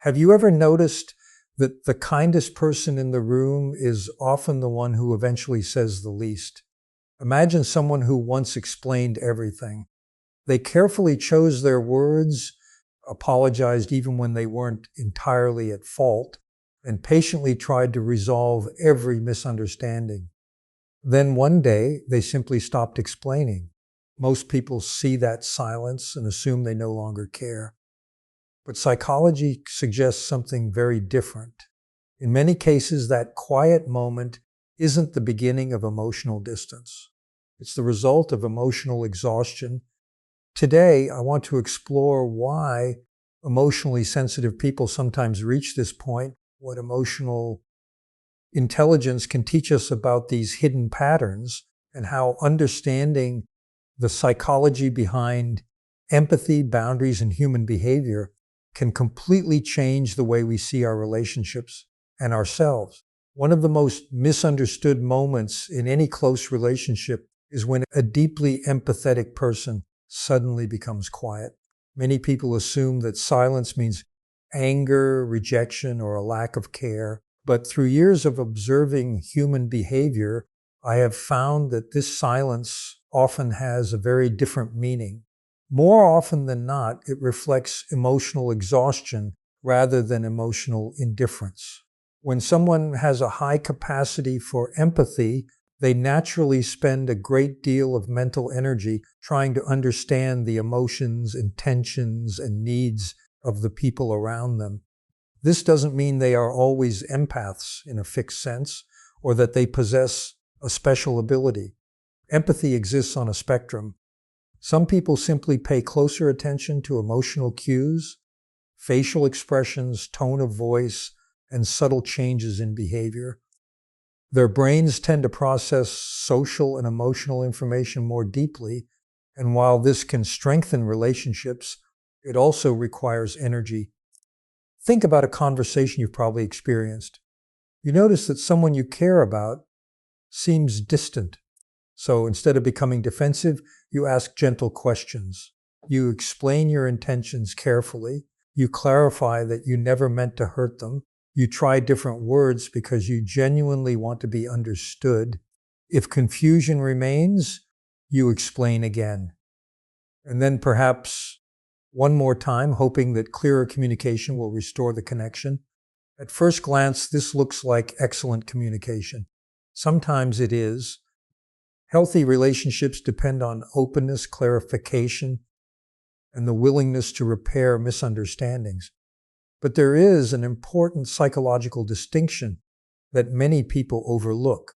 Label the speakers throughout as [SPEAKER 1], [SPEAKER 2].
[SPEAKER 1] Have you ever noticed that the kindest person in the room is often the one who eventually says the least? Imagine someone who once explained everything. They carefully chose their words, apologized even when they weren't entirely at fault, and patiently tried to resolve every misunderstanding. Then one day, they simply stopped explaining. Most people see that silence and assume they no longer care. But psychology suggests something very different. In many cases, that quiet moment isn't the beginning of emotional distance. It's the result of emotional exhaustion. Today, I want to explore why emotionally sensitive people sometimes reach this point, what emotional intelligence can teach us about these hidden patterns, and how understanding the psychology behind empathy, boundaries, and human behavior can completely change the way we see our relationships and ourselves. One of the most misunderstood moments in any close relationship is when a deeply empathetic person suddenly becomes quiet. Many people assume that silence means anger, rejection, or a lack of care. But through years of observing human behavior, I have found that this silence often has a very different meaning. More often than not, it reflects emotional exhaustion rather than emotional indifference. When someone has a high capacity for empathy, they naturally spend a great deal of mental energy trying to understand the emotions, intentions, and needs of the people around them. This doesn't mean they are always empaths in a fixed sense, or that they possess a special ability. Empathy exists on a spectrum. Some people simply pay closer attention to emotional cues, facial expressions, tone of voice, and subtle changes in behavior. Their brains tend to process social and emotional information more deeply, and while this can strengthen relationships, it also requires energy. Think about a conversation you've probably experienced. You notice that someone you care about seems distant. So instead of becoming defensive, you ask gentle questions. You explain your intentions carefully. You clarify that you never meant to hurt them. You try different words because you genuinely want to be understood. If confusion remains, you explain again. And then perhaps one more time, hoping that clearer communication will restore the connection. At first glance, this looks like excellent communication. Sometimes it is. Healthy relationships depend on openness, clarification, and the willingness to repair misunderstandings. But there is an important psychological distinction that many people overlook.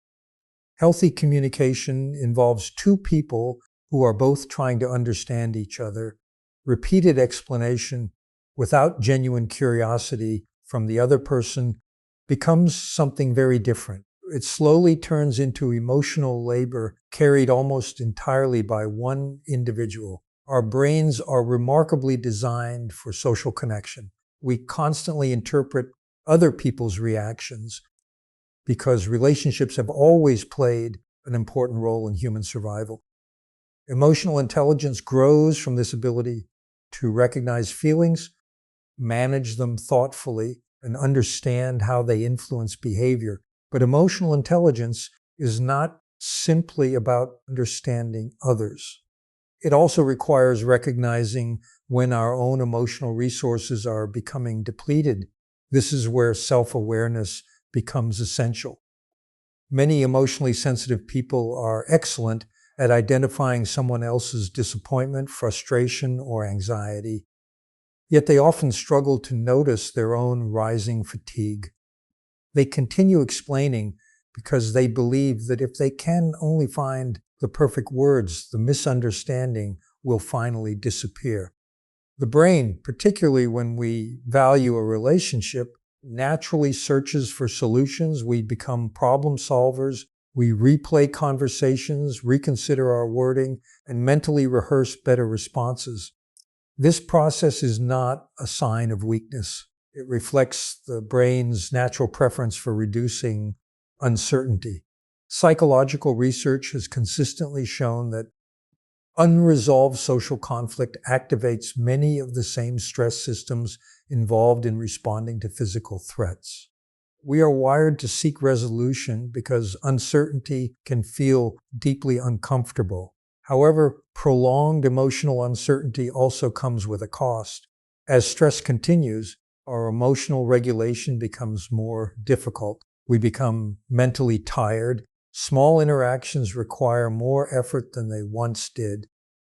[SPEAKER 1] Healthy communication involves two people who are both trying to understand each other. Repeated explanation without genuine curiosity from the other person becomes something very different. It slowly turns into emotional labor carried almost entirely by one individual. Our brains are remarkably designed for social connection. We constantly interpret other people's reactions because relationships have always played an important role in human survival. Emotional intelligence grows from this ability to recognize feelings, manage them thoughtfully, and understand how they influence behavior. But emotional intelligence is not simply about understanding others. It also requires recognizing when our own emotional resources are becoming depleted. This is where self-awareness becomes essential. Many emotionally sensitive people are excellent at identifying someone else's disappointment, frustration, or anxiety. Yet they often struggle to notice their own rising fatigue. They continue explaining because they believe that if they can only find the perfect words, the misunderstanding will finally disappear. The brain, particularly when we value a relationship, naturally searches for solutions. We become problem solvers. We replay conversations, reconsider our wording, and mentally rehearse better responses. This process is not a sign of weakness. It reflects the brain's natural preference for reducing uncertainty. Psychological research has consistently shown that Unresolved social conflict activates many of the same stress systems involved in responding to physical threats. We are wired to seek resolution because uncertainty can feel deeply uncomfortable. However, prolonged emotional uncertainty also comes with a cost. As stress continues, our emotional regulation becomes more difficult. We become mentally tired. Small interactions require more effort than they once did.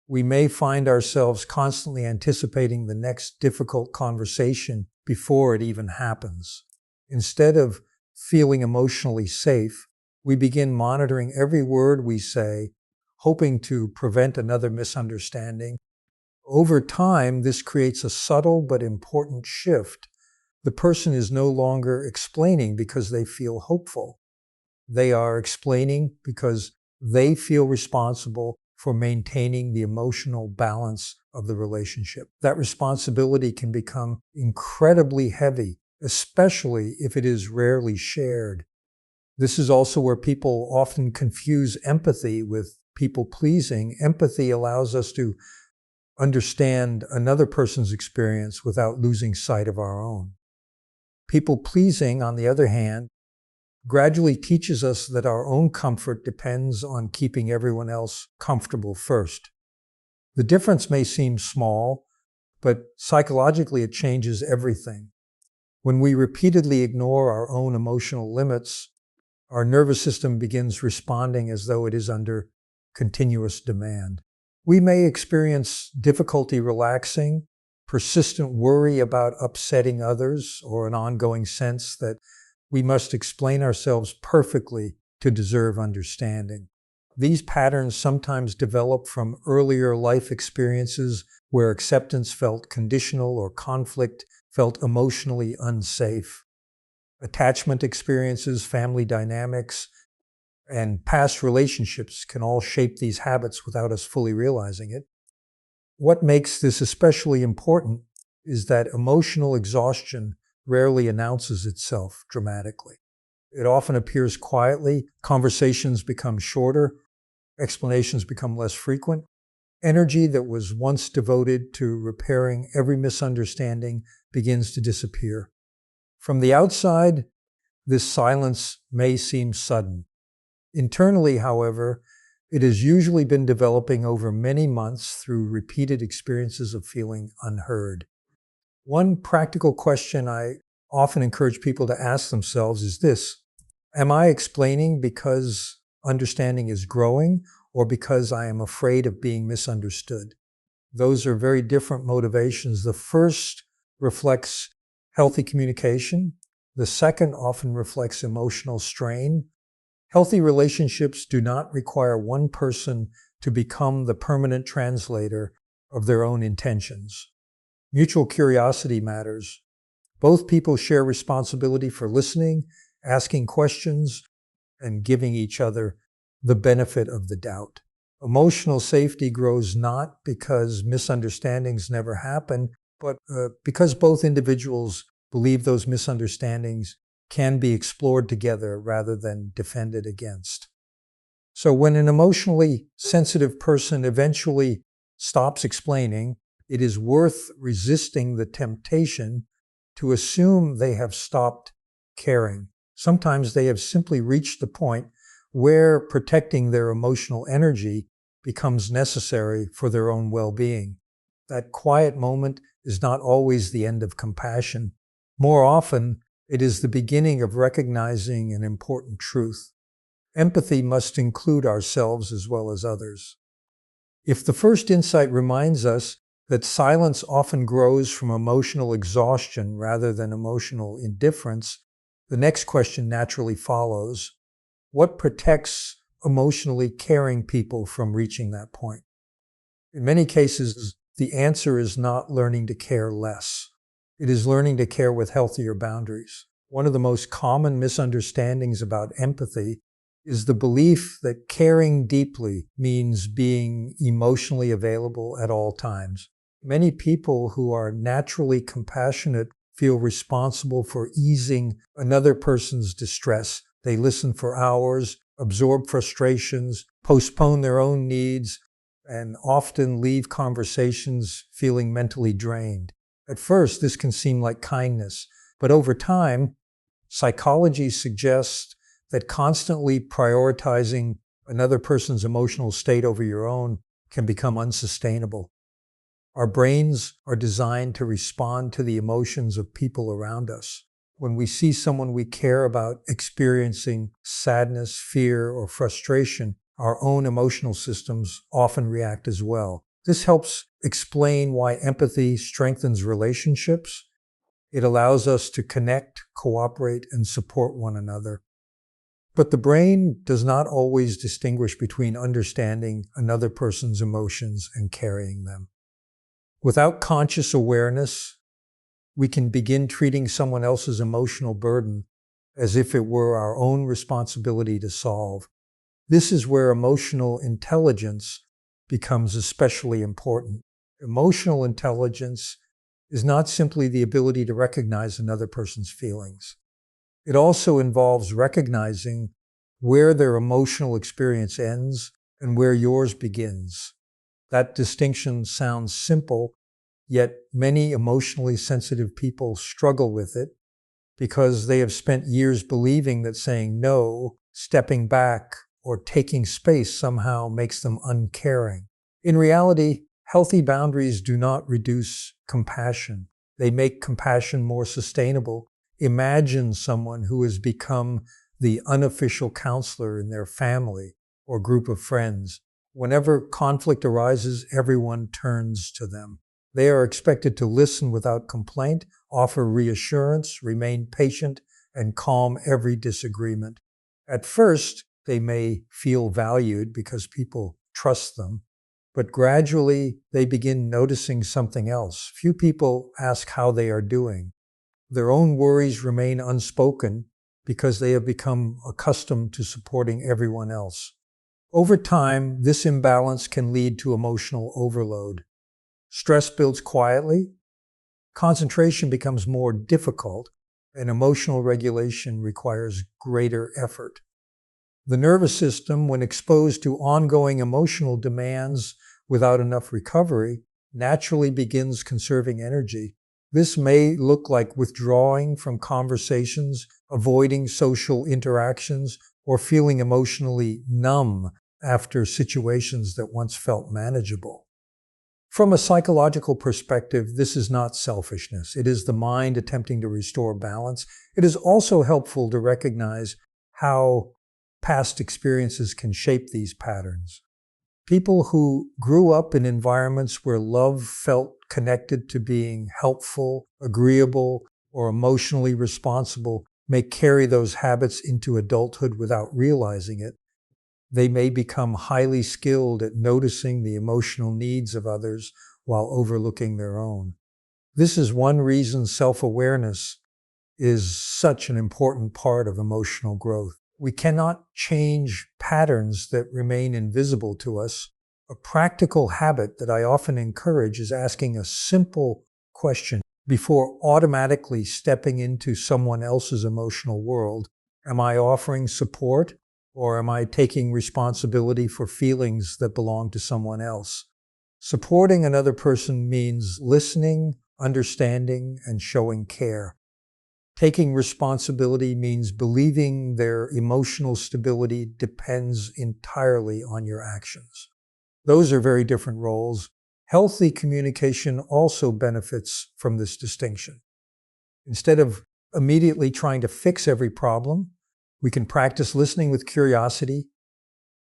[SPEAKER 1] We may find ourselves constantly anticipating the next difficult conversation before it even happens. Instead of feeling emotionally safe, we begin monitoring every word we say, hoping to prevent another misunderstanding. Over time, this creates a subtle but important shift. The person is no longer explaining because they feel hopeful. They are explaining because they feel responsible for maintaining the emotional balance of the relationship. That responsibility can become incredibly heavy, especially if it is rarely shared. This is also where people often confuse empathy with people-pleasing. Empathy allows us to understand another person's experience without losing sight of our own. People-pleasing, on the other hand, gradually teaches us that our own comfort depends on keeping everyone else comfortable first. The difference may seem small, but psychologically it changes everything. When we repeatedly ignore our own emotional limits, our nervous system begins responding as though it is under continuous demand. We may experience difficulty relaxing, persistent worry about upsetting others, or an ongoing sense that we must explain ourselves perfectly to deserve understanding. These patterns sometimes develop from earlier life experiences where acceptance felt conditional or conflict felt emotionally unsafe. Attachment experiences, family dynamics, and past relationships can all shape these habits without us fully realizing it. What makes this especially important is that emotional exhaustion rarely announces itself dramatically. It often appears quietly, conversations become shorter, explanations become less frequent. Energy that was once devoted to repairing every misunderstanding begins to disappear. From the outside, this silence may seem sudden. Internally, however, it has usually been developing over many months through repeated experiences of feeling unheard. One practical question I often encourage people to ask themselves is this: am I explaining because understanding is growing or because I am afraid of being misunderstood? Those are very different motivations. The first reflects healthy communication. The second often reflects emotional strain. Healthy relationships do not require one person to become the permanent translator of their own intentions. Mutual curiosity matters. Both people share responsibility for listening, asking questions, and giving each other the benefit of the doubt. Emotional safety grows not because misunderstandings never happen, but because both individuals believe those misunderstandings can be explored together rather than defended against. So when an emotionally sensitive person eventually stops explaining, it is worth resisting the temptation to assume they have stopped caring. Sometimes they have simply reached the point where protecting their emotional energy becomes necessary for their own well-being. That quiet moment is not always the end of compassion. More often, it is the beginning of recognizing an important truth. Empathy must include ourselves as well as others. If the first insight reminds us that silence often grows from emotional exhaustion rather than emotional indifference, the next question naturally follows: what protects emotionally caring people from reaching that point? In many cases, the answer is not learning to care less. It is learning to care with healthier boundaries. One of the most common misunderstandings about empathy is the belief that caring deeply means being emotionally available at all times. Many people who are naturally compassionate feel responsible for easing another person's distress. They listen for hours, absorb frustrations, postpone their own needs, and often leave conversations feeling mentally drained. At first, this can seem like kindness, but over time, psychology suggests that constantly prioritizing another person's emotional state over your own can become unsustainable. Our brains are designed to respond to the emotions of people around us. When we see someone we care about experiencing sadness, fear, or frustration, our own emotional systems often react as well. This helps explain why empathy strengthens relationships. It allows us to connect, cooperate, and support one another. But the brain does not always distinguish between understanding another person's emotions and carrying them. Without conscious awareness, we can begin treating someone else's emotional burden as if it were our own responsibility to solve. This is where emotional intelligence becomes especially important. Emotional intelligence is not simply the ability to recognize another person's feelings. It also involves recognizing where their emotional experience ends and where yours begins. That distinction sounds simple, yet many emotionally sensitive people struggle with it because they have spent years believing that saying no, stepping back, or taking space somehow makes them uncaring. In reality, healthy boundaries do not reduce compassion. They make compassion more sustainable. Imagine someone who has become the unofficial counselor in their family or group of friends. Whenever conflict arises, everyone turns to them. They are expected to listen without complaint, offer reassurance, remain patient, and calm every disagreement. At first, they may feel valued because people trust them, but gradually they begin noticing something else. Few people ask how they are doing. Their own worries remain unspoken because they have become accustomed to supporting everyone else. Over time, this imbalance can lead to emotional overload. Stress builds quietly, concentration becomes more difficult, and emotional regulation requires greater effort. The nervous system, when exposed to ongoing emotional demands without enough recovery, naturally begins conserving energy. This may look like withdrawing from conversations, avoiding social interactions, or feeling emotionally numb after situations that once felt manageable. From a psychological perspective, this is not selfishness. It is the mind attempting to restore balance. It is also helpful to recognize how past experiences can shape these patterns. People who grew up in environments where love felt connected to being helpful, agreeable, or emotionally responsible may carry those habits into adulthood without realizing it. They may become highly skilled at noticing the emotional needs of others while overlooking their own. This is one reason self-awareness is such an important part of emotional growth. We cannot change patterns that remain invisible to us. A practical habit that I often encourage is asking a simple question before automatically stepping into someone else's emotional world. Am I offering support, or am I taking responsibility for feelings that belong to someone else? Supporting another person means listening, understanding, and showing care. Taking responsibility means believing their emotional stability depends entirely on your actions. Those are very different roles. Healthy communication also benefits from this distinction. Instead of immediately trying to fix every problem, we can practice listening with curiosity,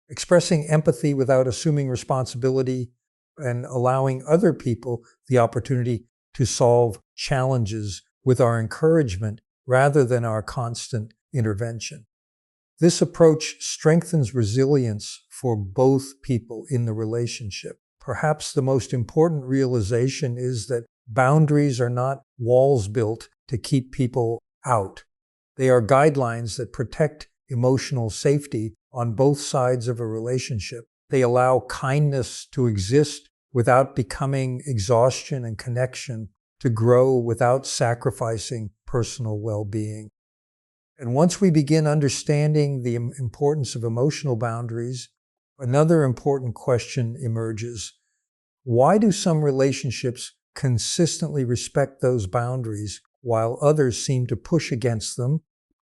[SPEAKER 1] expressing empathy without assuming responsibility, and allowing other people the opportunity to solve challenges with our encouragement rather than our constant intervention. This approach strengthens resilience for both people in the relationship. Perhaps the most important realization is that boundaries are not walls built to keep people out. They are guidelines that protect emotional safety on both sides of a relationship. They allow kindness to exist without becoming exhaustion, and connection to grow without sacrificing personal well-being. And once we begin understanding the importance of emotional boundaries, Another important question emerges. Why do some relationships consistently respect those boundaries while others seem to push against them,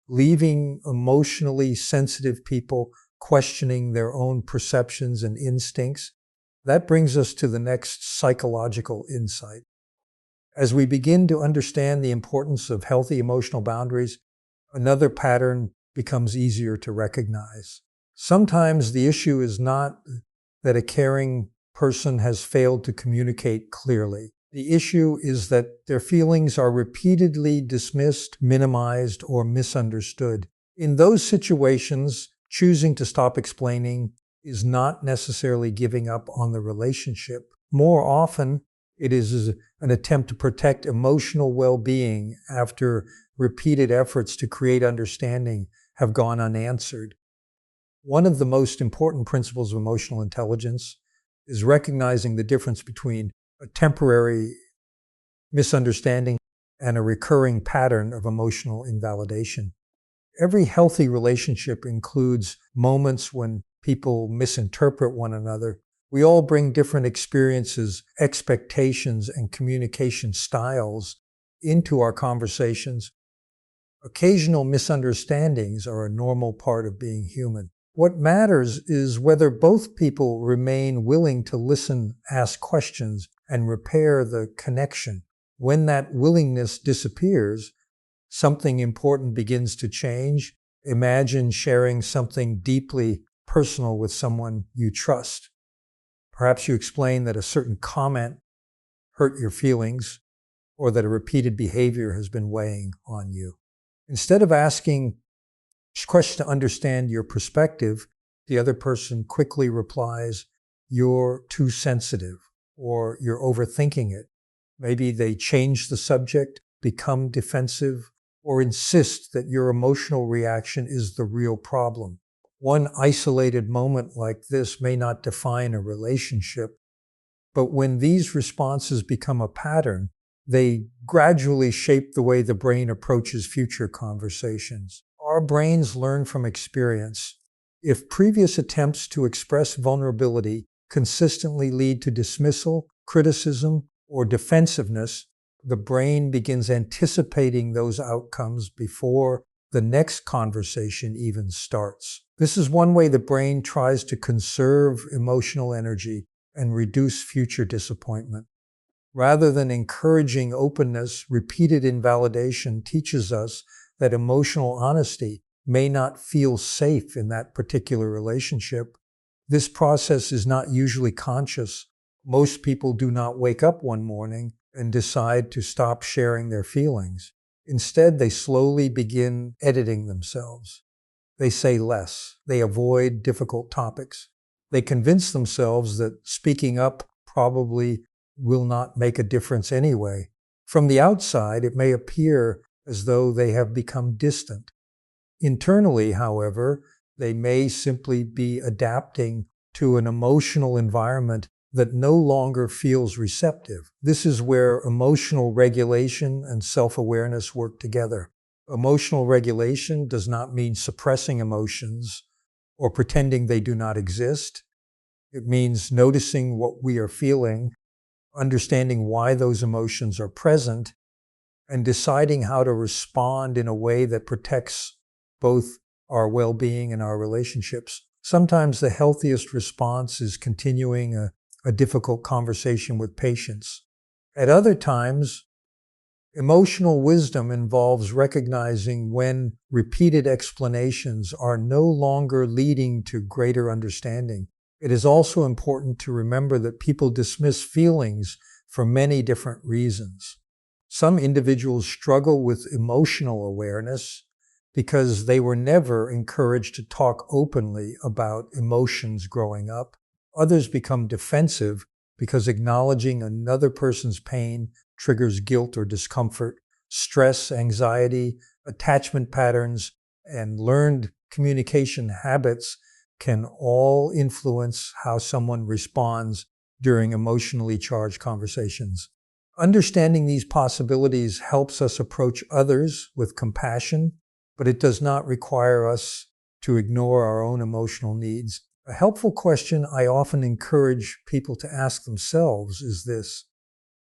[SPEAKER 1] leaving emotionally sensitive people questioning their own perceptions and instincts? That brings us to the next psychological insight. As we begin to understand the importance of healthy emotional boundaries, another pattern becomes easier to recognize. Sometimes the issue is not that a caring person has failed to communicate clearly. The issue is that their feelings are repeatedly dismissed, minimized, or misunderstood. In those situations, choosing to stop explaining is not necessarily giving up on the relationship. More often, it is an attempt to protect emotional well-being after repeated efforts to create understanding have gone unanswered. One of the most important principles of emotional intelligence is recognizing the difference between a temporary misunderstanding and a recurring pattern of emotional invalidation. Every healthy relationship includes moments when people misinterpret one another. We all bring different experiences, expectations, and communication styles into our conversations. Occasional misunderstandings are a normal part of being human. What matters is whether both people remain willing to listen, ask questions, and repair the connection. When that willingness disappears, something important begins to change. Imagine sharing something deeply personal with someone you trust. Perhaps you explain that a certain comment hurt your feelings, or that a repeated behavior has been weighing on you. Instead of asking questions to understand your perspective, the other person quickly replies, "You're too sensitive," or "You're overthinking it." Maybe they change the subject, become defensive, or insist that your emotional reaction is the real problem. One isolated moment like this may not define a relationship, but when these responses become a pattern, they gradually shape the way the brain approaches future conversations. Our brains learn from experience. If previous attempts to express vulnerability consistently lead to dismissal, criticism, or defensiveness, the brain begins anticipating those outcomes before the next conversation even starts. This is one way the brain tries to conserve emotional energy and reduce future disappointment. Rather than encouraging openness, repeated invalidation teaches us that emotional honesty may not feel safe in that particular relationship. This process is not usually conscious. Most people do not wake up one morning and decide to stop sharing their feelings. Instead, they slowly begin editing themselves. They say less. They avoid difficult topics. They convince themselves that speaking up probably will not make a difference anyway. From the outside, it may appear as though they have become distant. Internally, however, they may simply be adapting to an emotional environment that no longer feels receptive. This is where emotional regulation and self-awareness work together. Emotional regulation does not mean suppressing emotions or pretending they do not exist. It means noticing what we are feeling, understanding why those emotions are present, and deciding how to respond in a way that protects both our well-being and our relationships. Sometimes the healthiest response is continuing a difficult conversation with patience. At other times, emotional wisdom involves recognizing when repeated explanations are no longer leading to greater understanding. It is also important to remember that people dismiss feelings for many different reasons. Some individuals struggle with emotional awareness because they were never encouraged to talk openly about emotions growing up. Others become defensive because acknowledging another person's pain triggers guilt or discomfort. Stress, anxiety, attachment patterns, and learned communication habits can all influence how someone responds during emotionally charged conversations. Understanding these possibilities helps us approach others with compassion, but it does not require us to ignore our own emotional needs. A helpful question I often encourage people to ask themselves is this: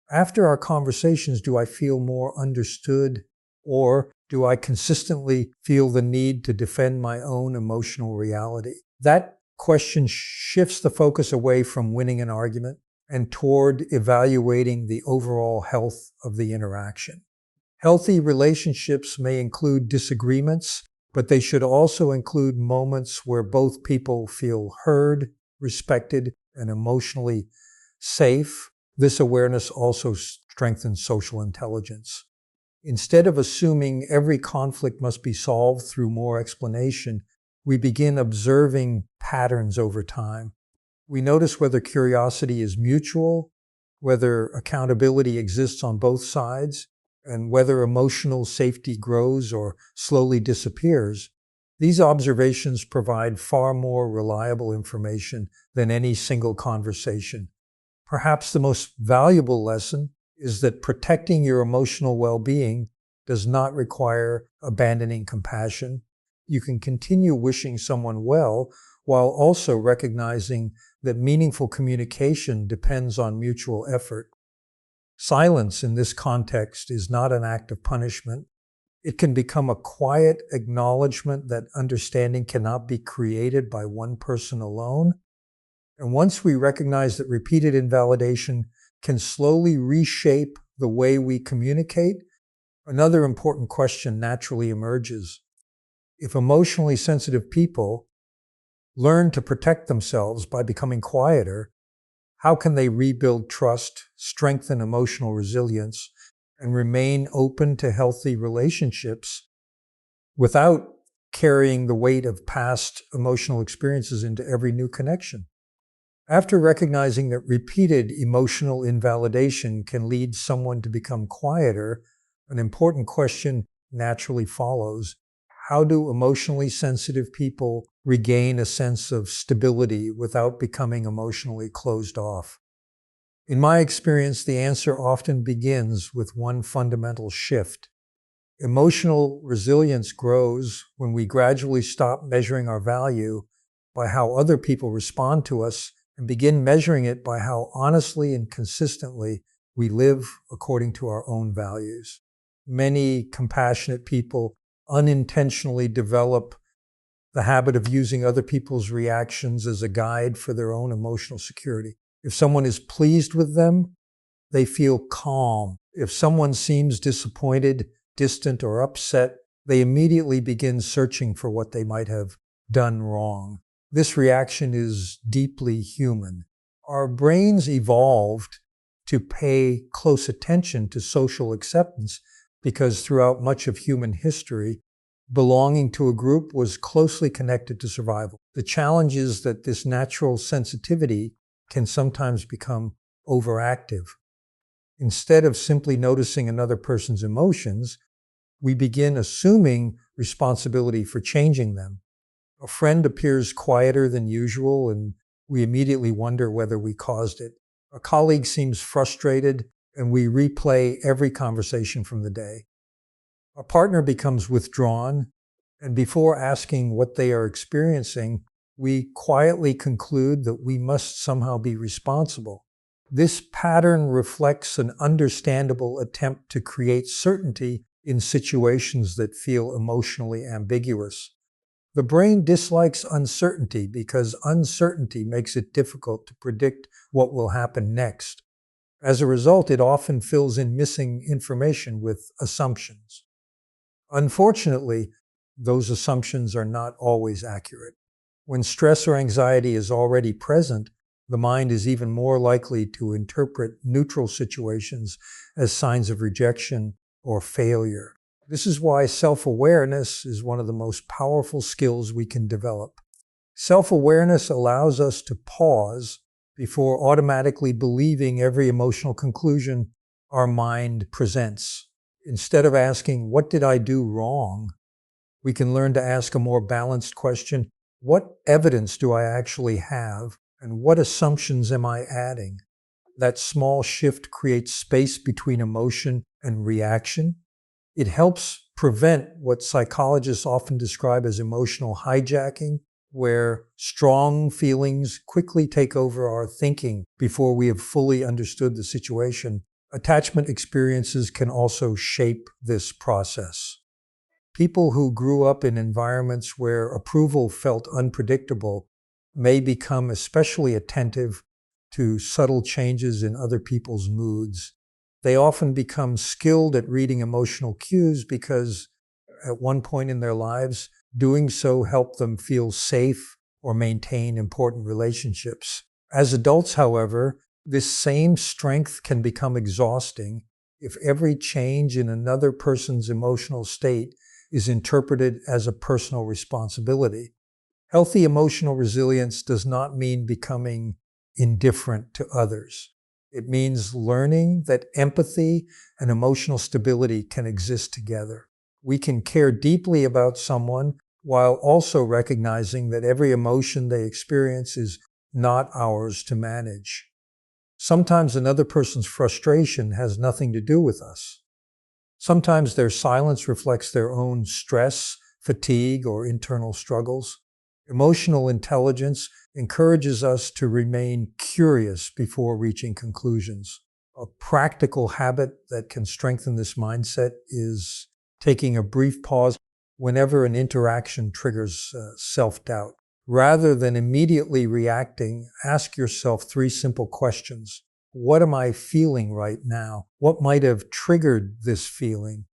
[SPEAKER 1] after our conversations, do I feel more understood, or do I consistently feel the need to defend my own emotional reality? That question shifts the focus away from winning an argument and toward evaluating the overall health of the interaction. Healthy relationships may include disagreements, but they should also include moments where both people feel heard, respected, and emotionally safe. This awareness also strengthens social intelligence. Instead of assuming every conflict must be solved through more explanation, we begin observing patterns over time. We notice whether curiosity is mutual, whether accountability exists on both sides, and whether emotional safety grows or slowly disappears. These observations provide far more reliable information than any single conversation. Perhaps the most valuable lesson is that protecting your emotional well-being does not require abandoning compassion. You can continue wishing someone well while also recognizing that meaningful communication depends on mutual effort. Silence in this context is not an act of punishment. It can become a quiet acknowledgement that understanding cannot be created by one person alone. And once we recognize that repeated invalidation can slowly reshape the way we communicate, another important question naturally emerges. If emotionally sensitive people learn to protect themselves by becoming quieter, how can they rebuild trust, strengthen emotional resilience, and remain open to healthy relationships without carrying the weight of past emotional experiences into every new connection? After recognizing that repeated emotional invalidation can lead someone to become quieter, an important question naturally follows. How do emotionally sensitive people regain a sense of stability without becoming emotionally closed off? In my experience, the answer often begins with one fundamental shift. Emotional resilience grows when we gradually stop measuring our value by how other people respond to us and begin measuring it by how honestly and consistently we live according to our own values. Many compassionate people unintentionally develop the habit of using other people's reactions as a guide for their own emotional security. If someone is pleased with them, they feel calm. If someone seems disappointed, distant, or upset, they immediately begin searching for what they might have done wrong. This reaction is deeply human. Our brains evolved to pay close attention to social acceptance because throughout much of human history, belonging to a group was closely connected to survival. The challenge is that this natural sensitivity can sometimes become overactive. Instead of simply noticing another person's emotions, we begin assuming responsibility for changing them. A friend appears quieter than usual, and we immediately wonder whether we caused it. A colleague seems frustrated, and we replay every conversation from the day. A partner becomes withdrawn, and before asking what they are experiencing, we quietly conclude that we must somehow be responsible. This pattern reflects an understandable attempt to create certainty in situations that feel emotionally ambiguous. The brain dislikes uncertainty because uncertainty makes it difficult to predict what will happen next. As a result, it often fills in missing information with assumptions. Unfortunately, those assumptions are not always accurate. When stress or anxiety is already present, the mind is even more likely to interpret neutral situations as signs of rejection or failure. This is why self-awareness is one of the most powerful skills we can develop. Self-awareness allows us to pause before automatically believing every emotional conclusion our mind presents. Instead of asking, "What did I do wrong?" we can learn to ask a more balanced question: what evidence do I actually have, and what assumptions am I adding? That small shift creates space between emotion and reaction. It helps prevent what psychologists often describe as emotional hijacking, where strong feelings quickly take over our thinking before we have fully understood the situation. Attachment experiences can also shape this process. People who grew up in environments where approval felt unpredictable may become especially attentive to subtle changes in other people's moods. They often become skilled at reading emotional cues because at one point in their lives, doing so helped them feel safe or maintain important relationships. As adults, however, this same strength can become exhausting if every change in another person's emotional state is interpreted as a personal responsibility. Healthy emotional resilience does not mean becoming indifferent to others. It means learning that empathy and emotional stability can exist together. We can care deeply about someone while also recognizing that every emotion they experience is not ours to manage. Sometimes another person's frustration has nothing to do with us. Sometimes their silence reflects their own stress, fatigue, or internal struggles. Emotional intelligence encourages us to remain curious before reaching conclusions. A practical habit that can strengthen this mindset is taking a brief pause whenever an interaction triggers self-doubt. Rather than immediately reacting, ask yourself 3 simple questions. What am I feeling right now? What might have triggered this feeling?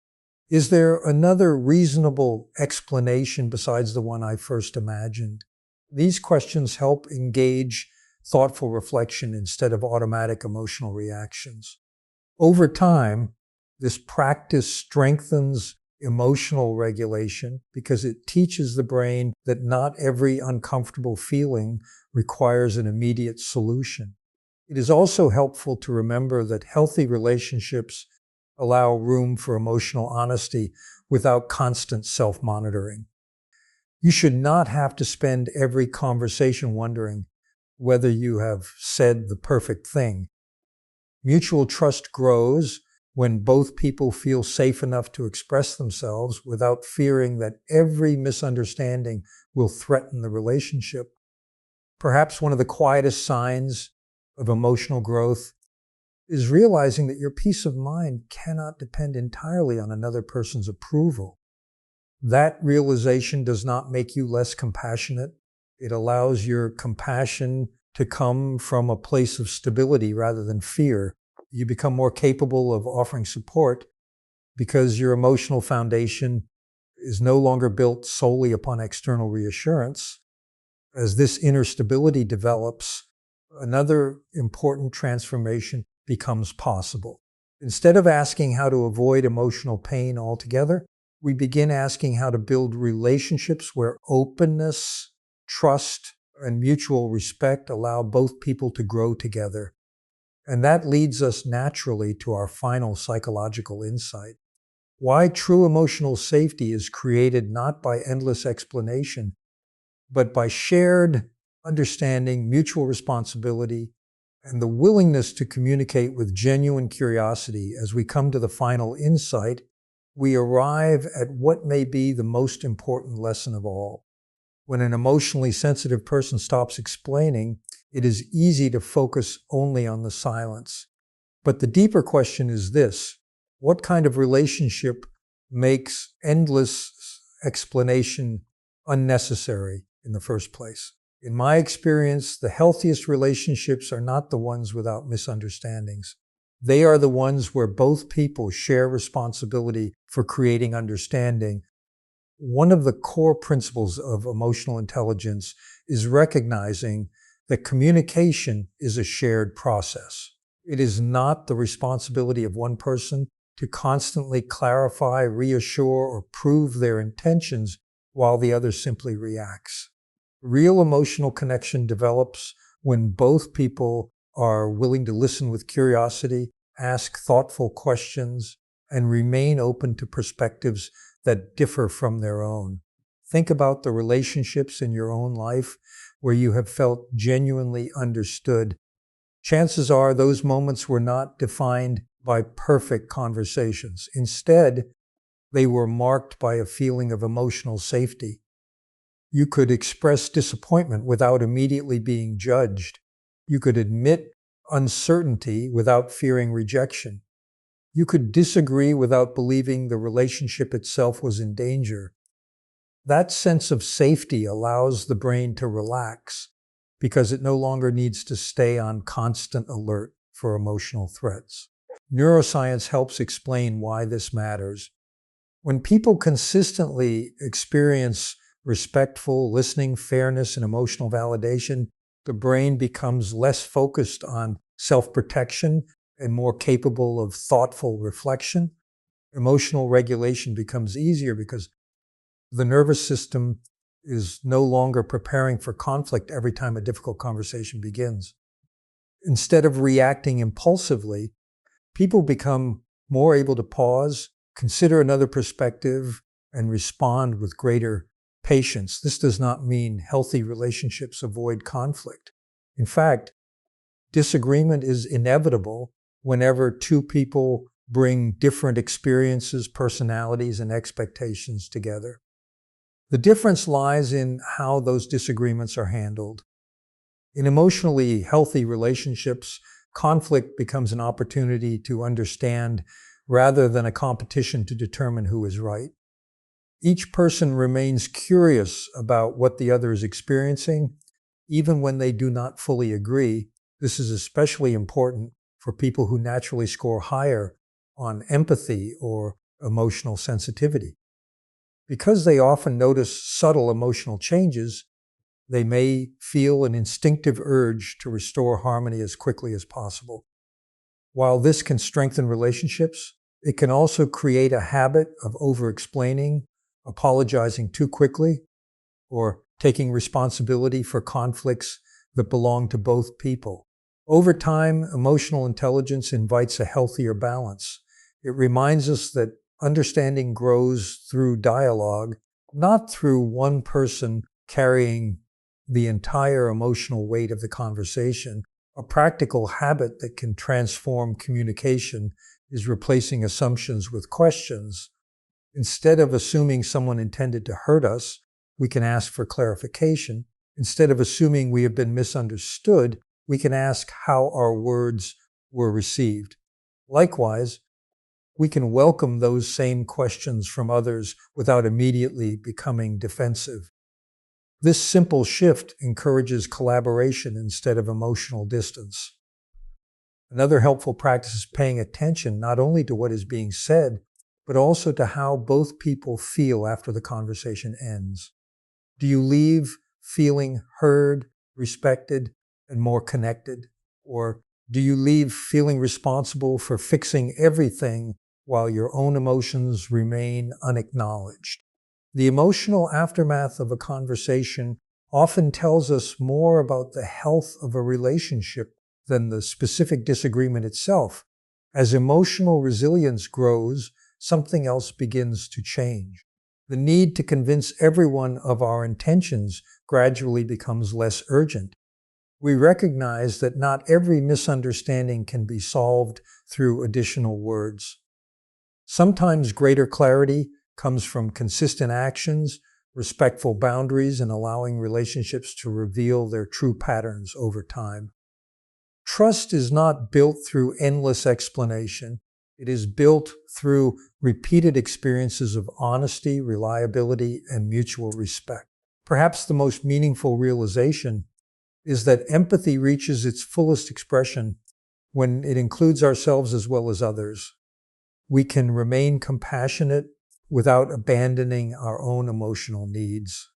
[SPEAKER 1] Is there another reasonable explanation besides the one I first imagined? These questions help engage thoughtful reflection instead of automatic emotional reactions. Over time, this practice strengthens emotional regulation because it teaches the brain that not every uncomfortable feeling requires an immediate solution. It is also helpful to remember that healthy relationships allow room for emotional honesty without constant self-monitoring. You should not have to spend every conversation wondering whether you have said the perfect thing. Mutual trust grows when both people feel safe enough to express themselves without fearing that every misunderstanding will threaten the relationship. Perhaps one of the quietest signs of emotional growth is realizing that your peace of mind cannot depend entirely on another person's approval. That realization does not make you less compassionate. It allows your compassion to come from a place of stability rather than fear. You become more capable of offering support because your emotional foundation is no longer built solely upon external reassurance. As this inner stability develops, another important transformation becomes possible. Instead of asking how to avoid emotional pain altogether, we begin asking how to build relationships where openness, trust, and mutual respect allow both people to grow together. And that leads us naturally to our final psychological insight. Why true emotional safety is created not by endless explanation, but by shared understanding, mutual responsibility, and the willingness to communicate with genuine curiosity. As we come to the final insight, we arrive at what may be the most important lesson of all. When an emotionally sensitive person stops explaining, it is easy to focus only on the silence. But the deeper question is this: what kind of relationship makes endless explanation unnecessary in the first place? In my experience, the healthiest relationships are not the ones without misunderstandings. They are the ones where both people share responsibility for creating understanding. One of the core principles of emotional intelligence is recognizing that communication is a shared process. It is not the responsibility of one person to constantly clarify, reassure, or prove their intentions while the other simply reacts. Real emotional connection develops when both people are willing to listen with curiosity, ask thoughtful questions, and remain open to perspectives that differ from their own. Think about the relationships in your own life where you have felt genuinely understood. Chances are those moments were not defined by perfect conversations. Instead, they were marked by a feeling of emotional safety. You could express disappointment without immediately being judged. You could admit uncertainty without fearing rejection. You could disagree without believing the relationship itself was in danger. That sense of safety allows the brain to relax because it no longer needs to stay on constant alert for emotional threats. Neuroscience helps explain why this matters. When people consistently experience respectful listening, fairness, and emotional validation, the brain becomes less focused on self-protection and more capable of thoughtful reflection. Emotional regulation becomes easier because the nervous system is no longer preparing for conflict every time a difficult conversation begins. Instead of reacting impulsively, people become more able to pause, consider another perspective, and respond with greater patience. This does not mean healthy relationships avoid conflict. In fact, disagreement is inevitable whenever two people bring different experiences, personalities, and expectations together. The difference lies in how those disagreements are handled. In emotionally healthy relationships, conflict becomes an opportunity to understand rather than a competition to determine who is right. Each person remains curious about what the other is experiencing, even when they do not fully agree. This is especially important for people who naturally score higher on empathy or emotional sensitivity. Because they often notice subtle emotional changes, they may feel an instinctive urge to restore harmony as quickly as possible. While this can strengthen relationships, it can also create a habit of over-explaining, apologizing too quickly, or taking responsibility for conflicts that belong to both people. Over time, emotional intelligence invites a healthier balance. It reminds us that understanding grows through dialogue, not through one person carrying the entire emotional weight of the conversation. A practical habit that can transform communication is replacing assumptions with questions. Instead of assuming someone intended to hurt us, we can ask for clarification. Instead of assuming we have been misunderstood, we can ask how our words were received. Likewise, we can welcome those same questions from others without immediately becoming defensive. This simple shift encourages collaboration instead of emotional distance. Another helpful practice is paying attention not only to what is being said, but also to how both people feel after the conversation ends. Do you leave feeling heard, respected, and more connected? Or do you leave feeling responsible for fixing everything while your own emotions remain unacknowledged? The emotional aftermath of a conversation often tells us more about the health of a relationship than the specific disagreement itself. As emotional resilience grows, something else begins to change. The need to convince everyone of our intentions gradually becomes less urgent. We recognize that not every misunderstanding can be solved through additional words. Sometimes greater clarity comes from consistent actions, respectful boundaries, and allowing relationships to reveal their true patterns over time. Trust is not built through endless explanation. It is built through repeated experiences of honesty, reliability, and mutual respect. Perhaps the most meaningful realization is that empathy reaches its fullest expression when it includes ourselves as well as others. We can remain compassionate without abandoning our own emotional needs.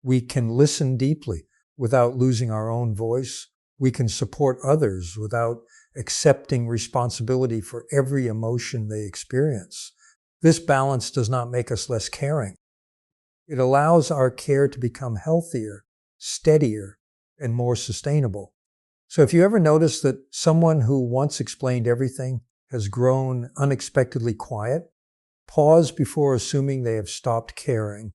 [SPEAKER 1] We can listen deeply without losing our own voice. We can support others without accepting responsibility for every emotion they experience. This balance does not make us less caring. It allows our care to become healthier, steadier, and more sustainable. So if you ever notice that someone who once explained everything has grown unexpectedly quiet, pause before assuming they have stopped caring.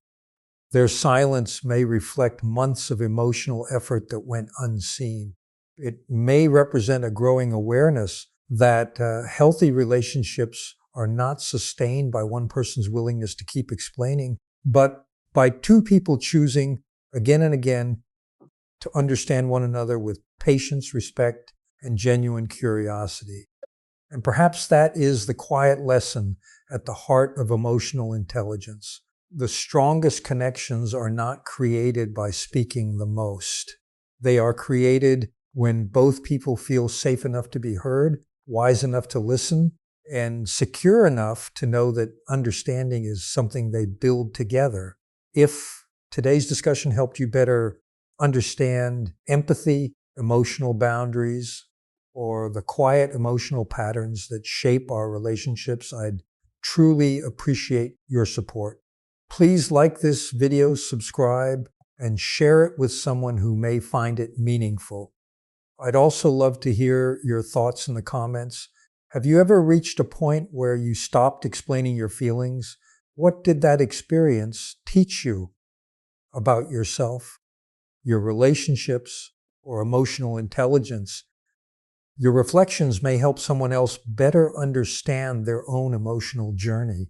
[SPEAKER 1] Their silence may reflect months of emotional effort that went unseen. It may represent a growing awareness that healthy relationships are not sustained by one person's willingness to keep explaining, but by two people choosing again and again to understand one another with patience, respect, and genuine curiosity. And perhaps that is the quiet lesson at the heart of emotional intelligence. The strongest connections are not created by speaking the most. They are created when both people feel safe enough to be heard, wise enough to listen, and secure enough to know that understanding is something they build together. If today's discussion helped you better understand empathy, emotional boundaries, or the quiet emotional patterns that shape our relationships, I'd truly appreciate your support. Please like this video, subscribe, and share it with someone who may find it meaningful. I'd also love to hear your thoughts in the comments. Have you ever reached a point where you stopped explaining your feelings? What did that experience teach you about yourself, your relationships, or emotional intelligence? Your reflections may help someone else better understand their own emotional journey.